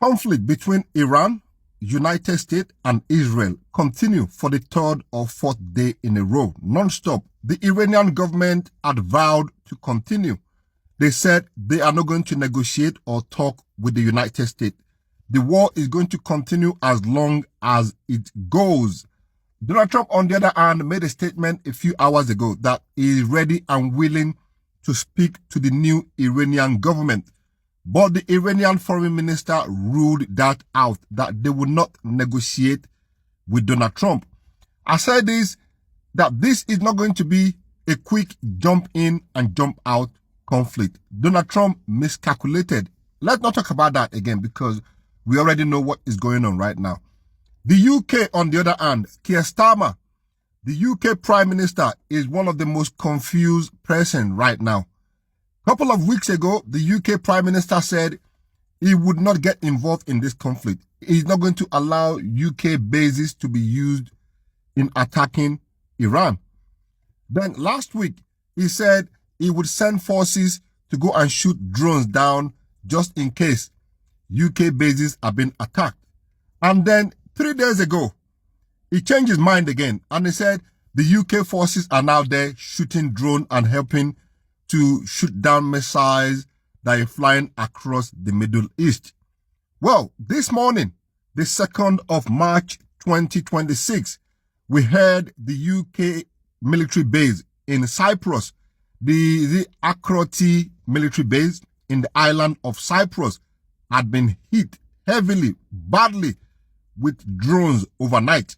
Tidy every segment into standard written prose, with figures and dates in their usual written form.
Conflict between Iran, United States, and Israel continue for the third or fourth day in a row, non-stop. The Iranian government had vowed to continue. They said they are not going to negotiate or talk with the United States. The war is going to continue as long as it goes. Donald Trump, on the other hand, made a statement a few hours ago that he is ready and willing to speak to the new Iranian government. But the Iranian foreign minister ruled that out, that they would not negotiate with Donald Trump. I said this, that this is not going to be a quick jump in and jump out conflict. Donald Trump miscalculated. Let's not talk about that again because we already know what is going on right now. The UK, on the other hand, Keir Starmer, the UK Prime Minister, is one of the most confused person right now. A couple of weeks ago, the UK Prime Minister said he would not get involved in this conflict. He's not going to allow UK bases to be used in attacking Iran. Then last week, he said he would send forces to go and shoot drones down just in case UK bases have been attacked. And then 3 days ago, he changed his mind again and he said the UK forces are now there shooting drone and helping to shoot down missiles that are flying across the Middle East. Well, this morning, the 2nd of March 2026, we heard the UK military base in Cyprus, the Akroti military base in the island of Cyprus, had been hit heavily, badly with drones overnight.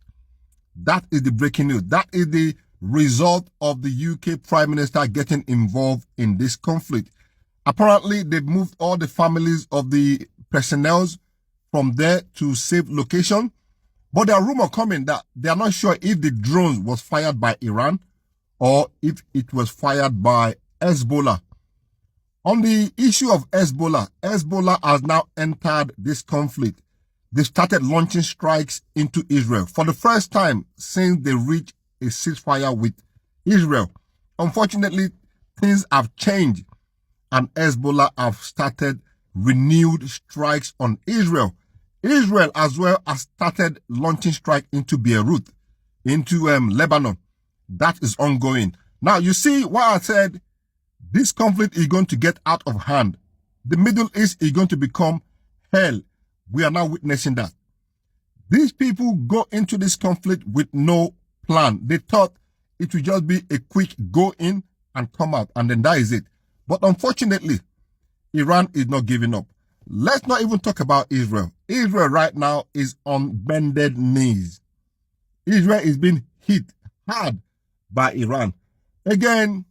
That is the breaking news. That is the result of the UK Prime Minister getting involved in this conflict. Apparently, they've moved all the families of the personnel from there to safe location. But there are rumors coming that they are not sure if the drones was fired by Iran or if it was fired by Hezbollah. On the issue of Hezbollah, Hezbollah has now entered this conflict. They started launching strikes into Israel for the first time since they reached a ceasefire with Israel. Unfortunately, things have changed and Hezbollah have started renewed strikes on Israel. Israel as well has started launching strike into Beirut, into Lebanon. That is ongoing. Now, you see why I said this conflict is going to get out of hand. The Middle East is going to become hell. We are now witnessing that. These people go into this conflict with no plan. They thought it would just be a quick go in and come out, and then that is it. But unfortunately, Iran is not giving up. Let's not even talk about Israel. Israel right now is on bended knees. Israel is being hit hard by Iran. Again,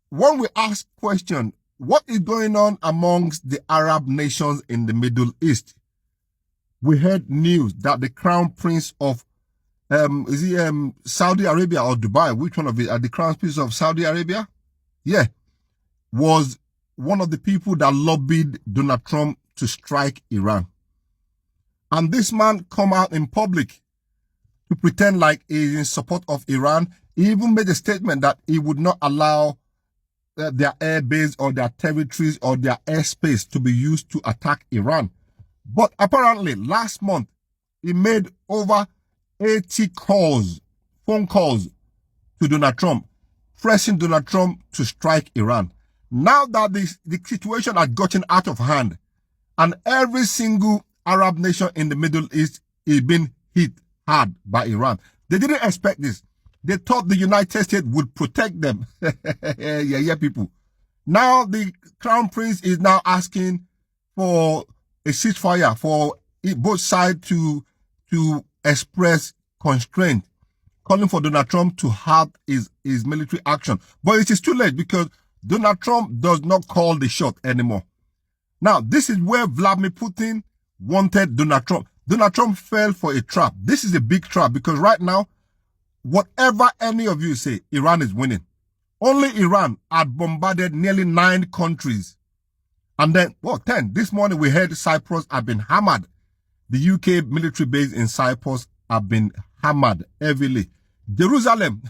when we ask question, what is going on amongst the Arab nations in the Middle East? We heard news that the Crown Prince of Saudi Arabia or Dubai, which one of it? The Crown Prince of Saudi Arabia? Yeah. Was one of the people that lobbied Donald Trump to strike Iran. And this man come out in public to pretend like he is in support of Iran. He even made a statement that he would not allow their air base or their territories or their airspace to be used to attack Iran. But apparently last month, he made over 80 phone calls to Donald Trump, pressing Donald Trump to strike Iran. Now that the situation has gotten out of hand and every single Arab nation in the Middle East is being hit hard by Iran. They didn't expect this. They thought the United States would protect them. yeah, people. Now the Crown Prince is now asking for a ceasefire for both sides to express constraint, calling for Donald Trump to halt his military action. But it is too late because Donald Trump does not call the shot anymore. Now, this is where Vladimir Putin wanted Donald Trump. Donald Trump fell for a trap. This is a big trap because right now, whatever any of you say, Iran is winning. Only Iran had bombarded nearly 9 countries. And then, 10. This morning we heard Cyprus have been hammered. The UK military base in Cyprus have been hammered heavily. Jerusalem.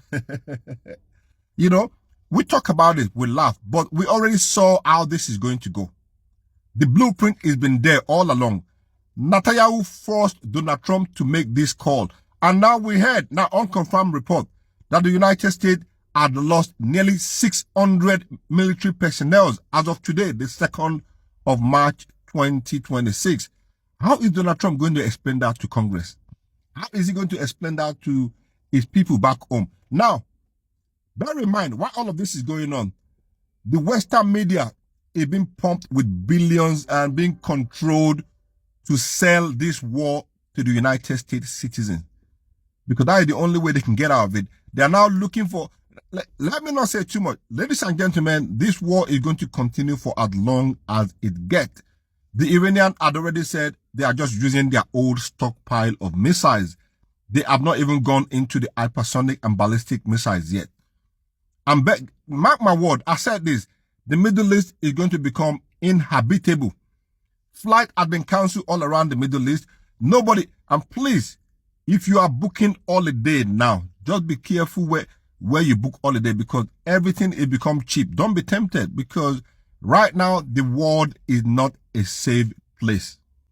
You know, we talk about it, we laugh, but we already saw how this is going to go. The blueprint has been there all along. Netanyahu forced Donald Trump to make this call. And now we heard, now unconfirmed report, that the United States had lost nearly 600 military personnel as of today, the 2nd of March 2026. How is Donald Trump going to explain that to Congress? How is he going to explain that to his people back home? Now, bear in mind, while all of this is going on, the Western media is being pumped with billions and being controlled to sell this war to the United States citizens. Because that is the only way they can get out of it. They are now looking for, let me not say too much. Ladies and gentlemen, this war is going to continue for as long as it gets. The Iranian had already said they are just using their old stockpile of missiles. They have not even gone into the hypersonic and ballistic missiles yet. And mark my word, I said this, the Middle East is going to become inhabitable. Flight had been cancelled all around the Middle East. Nobody, and please, if you are booking holiday now, just be careful where you book holiday, because everything is become cheap. Don't be tempted, because right now the world is not a safe place.